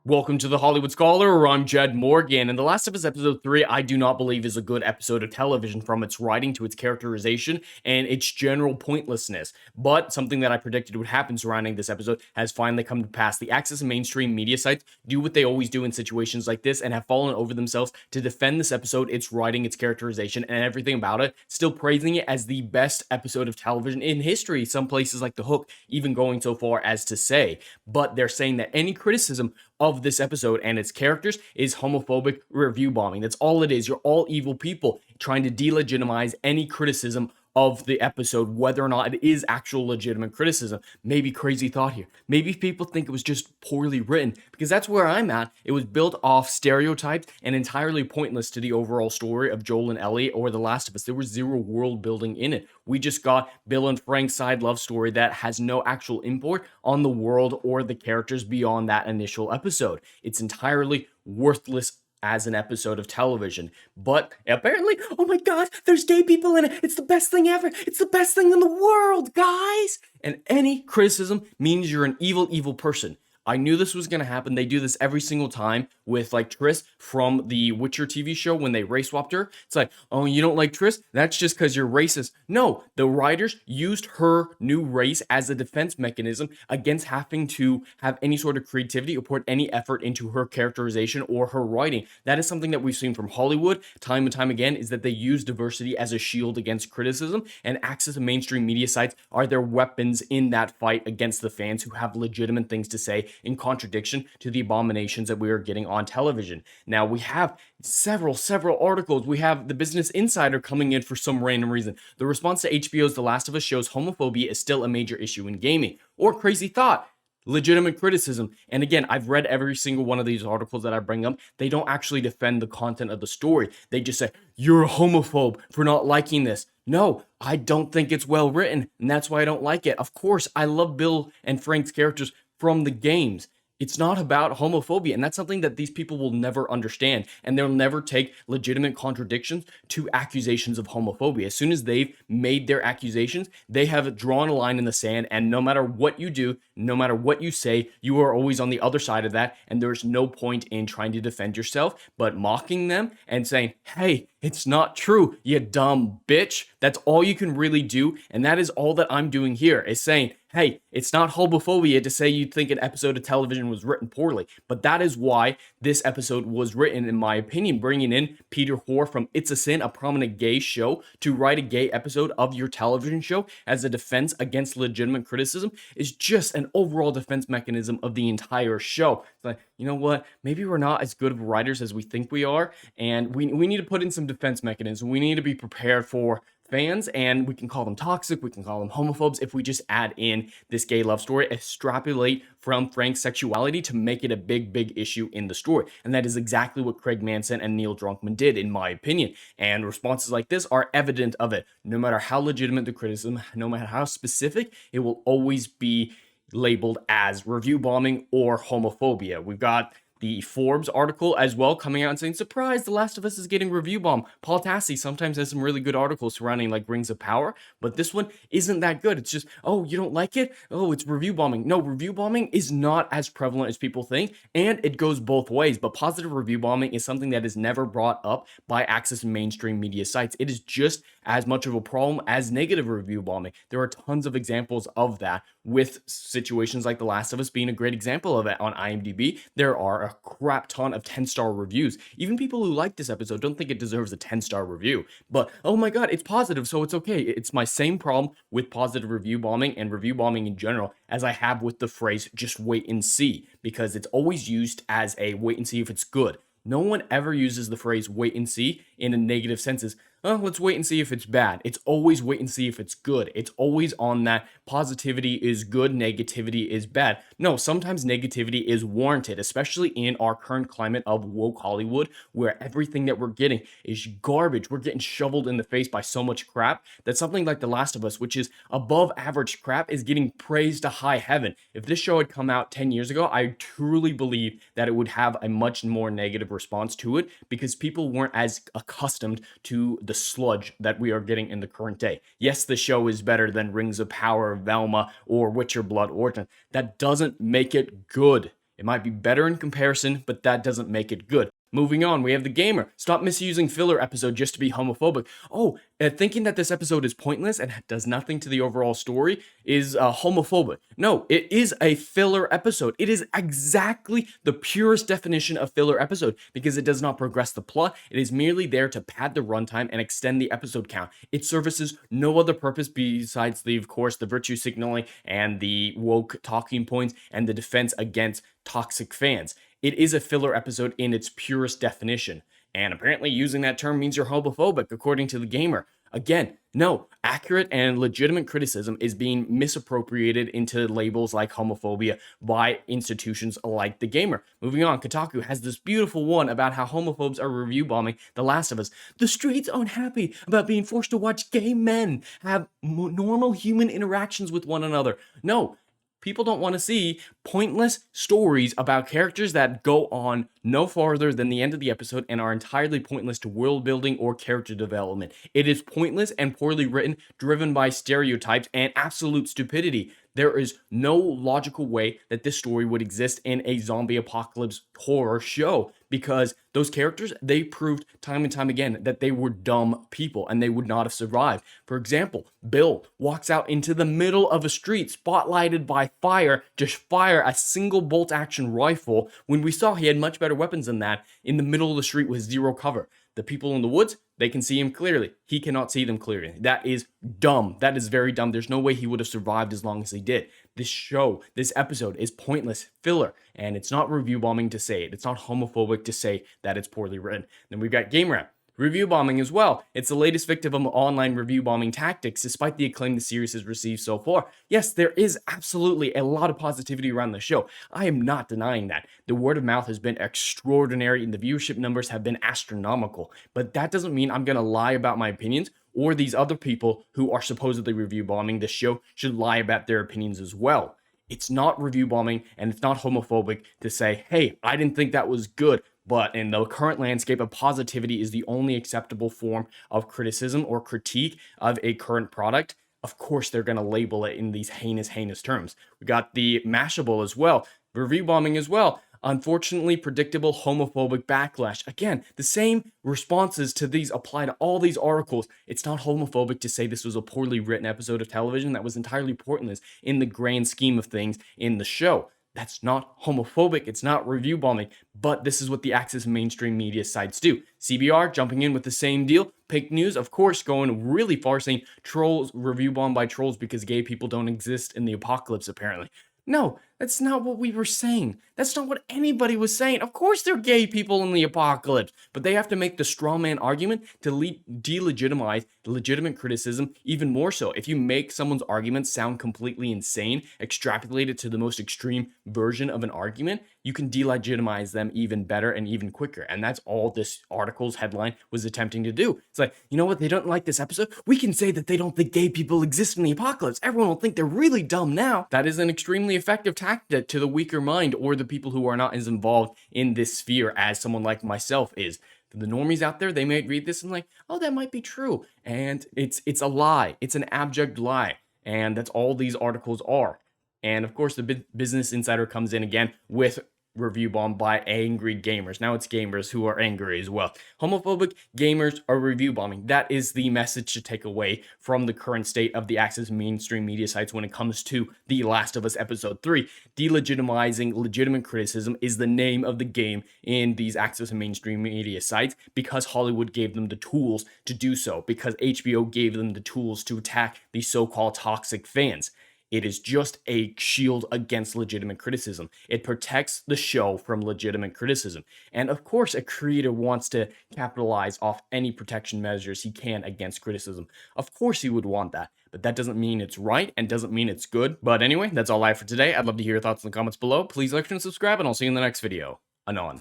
Welcome to the Hollywood Scholar, where I'm Jed Morgan, and The Last of Us Episode 3 I do not believe is a good episode of television from its writing to its characterization and its general pointlessness, but something that I predicted would happen surrounding this episode has finally come to pass. The access and mainstream media sites do what they always do in situations like this and have fallen over themselves to defend this episode, its writing, its characterization, and everything about it, still praising it as the best episode of television in history, some places like The Hook even going so far as to say, but they're saying that any criticism of this episode and its characters is homophobic review bombing. That's all it is. You're all evil people trying to delegitimize any criticism of the episode, whether or not it is actual legitimate criticism. Maybe crazy thought here. Maybe people think it was just poorly written, because that's where I'm at. It was built off stereotypes and entirely pointless to the overall story of Joel and Ellie or The Last of Us. There was zero world building in it. We just got Bill and Frank's side love story that has no actual import on the world or the characters beyond that initial episode. It's entirely worthless as an episode of television. But apparently, oh my god, there's gay people in it. It's the best thing ever. It's the best thing in the world, guys. And any criticism means you're an evil, evil person. I knew this was going to happen. They do this every single time with like Triss from the Witcher TV show when they race swapped her. It's like, oh, you don't like Triss? That's just because you're racist. No, the writers used her new race as a defense mechanism against having to have any sort of creativity or put any effort into her characterization or her writing. That is something that we've seen from Hollywood time and time again, is that they use diversity as a shield against criticism, and access to mainstream media sites are their weapons in that fight against the fans who have legitimate things to say in contradiction to the abominations that we are getting on television. Now, we have several articles. We have the Business Insider coming in for some random reason. The response to HBO's The Last of Us shows homophobia is still a major issue in gaming. Or crazy thought, legitimate criticism. And again, I've read every single one of these articles that I bring up. They don't actually defend the content of the story. They just say, you're a homophobe for not liking this. No, I don't think it's well written, and that's why I don't like it. Of course, I love Bill and Frank's characters from the games. It's not about homophobia, and that's something that these people will never understand, and they'll never take legitimate contradictions to accusations of homophobia. As soon as they've made their accusations, they have drawn a line in the sand, and no matter what you do, no matter what you say, you are always on the other side of that, and there's no point in trying to defend yourself, but mocking them and saying, hey, it's not true, you dumb bitch. That's all you can really do, and that is all that I'm doing here, is saying, hey, it's not homophobia to say you think an episode of television was written poorly, but that is why this episode was written, in my opinion. Bringing in Peter Hoare from It's a Sin, a prominent gay show, to write a gay episode of your television show as a defense against legitimate criticism is just an overall defense mechanism of the entire show. It's like, you know what, maybe we're not as good of writers as we think we are, and we need to put in some defense mechanisms. We need to be prepared for fans, and we can call them toxic, we can call them homophobes if we just add in this gay love story, extrapolate from Frank's sexuality to make it a big issue in the story. And that is exactly what Craig Manson and Neil Druckmann did, in my opinion. And responses like this are evident of it. No matter how legitimate the criticism, no matter how specific, it will always be labeled as review bombing or homophobia. We've got the Forbes article as well coming out and saying, surprise, The Last of Us is getting review bomb. Paul Tassi sometimes has some really good articles surrounding like Rings of Power, but this one isn't that good. It's just, oh, you don't like it? Oh, it's review bombing. No, review bombing is not as prevalent as people think, and it goes both ways. But positive review bombing is something that is never brought up by access and mainstream media sites. It is just as much of a problem as negative review bombing. There are tons of examples of that, with situations like The Last of Us being a great example of it. On IMDb, there are a crap ton of 10-star reviews. Even people who like this episode don't think it deserves a 10-star review. But, oh my god, it's positive, so it's okay. It's my same problem with positive review bombing and review bombing in general as I have with the phrase, just wait and see, because it's always used as a wait and see if it's good. No one ever uses the phrase wait and see in a negative sense as, oh, let's wait and see if it's bad. It's always wait and see if it's good. It's always on that positivity is good, negativity is bad. No, sometimes negativity is warranted, especially in our current climate of woke Hollywood, where everything that we're getting is garbage. We're getting shoveled in the face by so much crap that something like The Last of Us, which is above average crap, is getting praised to high heaven. If this show had come out 10 years ago, I truly believe that it would have a much more negative response to it, because people weren't as accustomed to the sludge that we are getting in the current day. Yes, the show is better than Rings of Power, Velma, or Witcher Blood Origin. That doesn't make it good. It might be better in comparison, but that doesn't make it good. Moving on, we have the gamer. Stop misusing filler episode just to be homophobic. Oh, thinking that this episode is pointless and does nothing to the overall story is homophobic. No, it is a filler episode. It is exactly the purest definition of filler episode because it does not progress the plot. It is merely there to pad the runtime and extend the episode count. It services no other purpose besides of course, the virtue signaling and the woke talking points and the defense against toxic fans. It is a filler episode in its purest definition. And apparently using that term means you're homophobic, according to the gamer. Again, no, accurate and legitimate criticism is being misappropriated into labels like homophobia by institutions like the gamer. Moving on, Kotaku has this beautiful one about how homophobes are review bombing The Last of Us. The streets aren't happy about being forced to watch gay men have normal human interactions with one another. No, people don't want to see pointless stories about characters that go on no farther than the end of the episode and are entirely pointless to world building or character development. It is pointless and poorly written, driven by stereotypes and absolute stupidity. There is no logical way that this story would exist in a zombie apocalypse horror show because those characters, they proved time and time again that they were dumb people and they would not have survived. For example, Bill walks out into the middle of a street spotlighted by fire, just fire a single bolt action rifle when we saw he had much better weapons than that in the middle of the street with zero cover. The people in the woods, they can see him clearly. He cannot see them clearly. That is dumb. That is very dumb. There's no way he would have survived as long as he did. This show, this episode is pointless filler, and it's not review bombing to say it. It's not homophobic to say that it's poorly written. Then we've got Game Rap. Review bombing as well. It's the latest victim of online review bombing tactics, despite the acclaim the series has received so far. Yes, there is absolutely a lot of positivity around the show. I am not denying that. The word of mouth has been extraordinary and the viewership numbers have been astronomical. But that doesn't mean I'm going to lie about my opinions, or these other people who are supposedly review bombing the show should lie about their opinions as well. It's not review bombing and it's not homophobic to say, hey, I didn't think that was good. But in the current landscape of positivity is the only acceptable form of criticism or critique of a current product. Of course, they're going to label it in these heinous terms. We got the Mashable as well, review bombing as well. Unfortunately, predictable homophobic backlash. Again, the same responses to these apply to all these articles. It's not homophobic to say this was a poorly written episode of television that was entirely pointless in the grand scheme of things in the show. That's not homophobic, it's not review bombing, but this is what the access mainstream media sites do. CBR jumping in with the same deal. Pick News, of course, going really far, saying trolls review bombed by trolls because gay people don't exist in the apocalypse, apparently. No, that's not what we were saying. That's not what anybody was saying. Of course there are gay people in the apocalypse, but they have to make the straw man argument to delegitimize legitimate criticism even more so. If you make someone's argument sound completely insane, extrapolate it to the most extreme version of an argument, you can delegitimize them even better and even quicker. And that's all this article's headline was attempting to do. It's like, you know what? They don't like this episode. We can say that they don't think gay people exist in the apocalypse. Everyone will think they're really dumb now. That is an extremely effective tactic to the weaker mind or the people who are not as involved in this sphere as someone like myself is. The normies out there, they might read this and like, oh, that might be true. And it's a lie. It's an abject lie. And that's all these articles are. And of course, the Business Insider comes in again with review bomb by angry gamers. Now it's gamers who are angry as well. Homophobic gamers are review bombing. That is the message to take away from the current state of the access mainstream media sites when it comes to The Last of Us Episode 3. Delegitimizing legitimate criticism is the name of the game in these access and mainstream media sites because Hollywood gave them the tools to do so, because HBO gave them the tools to attack the so-called toxic fans. It is just a shield against legitimate criticism. It protects the show from legitimate criticism. And of course, a creator wants to capitalize off any protection measures he can against criticism. Of course he would want that, but that doesn't mean it's right and doesn't mean it's good. But anyway, that's all I have for today. I'd love to hear your thoughts in the comments below. Please like and subscribe, and I'll see you in the next video. Anon.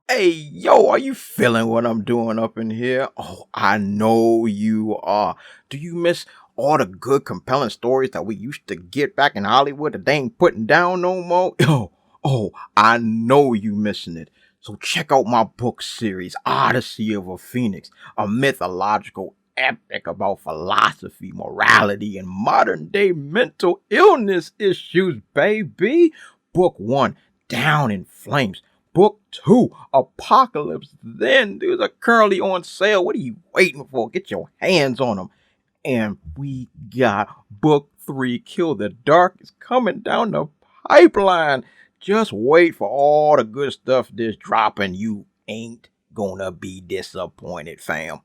Hey, yo, are you feeling what I'm doing up in here? Oh, I know you are. Do you miss all the good, compelling stories that we used to get back in Hollywood that they ain't putting down no more? Oh, I know you missing it. So check out my book series, Odyssey of a Phoenix, a mythological epic about philosophy, morality, and modern day mental illness issues, baby. Book 1, Down in Flames. Book 2, Apocalypse Then. These are currently on sale. What are you waiting for? Get your hands on them. And we got book 3, Kill the Dark, is coming down the pipeline. Just wait for all the good stuff this dropping. You ain't gonna be disappointed, fam.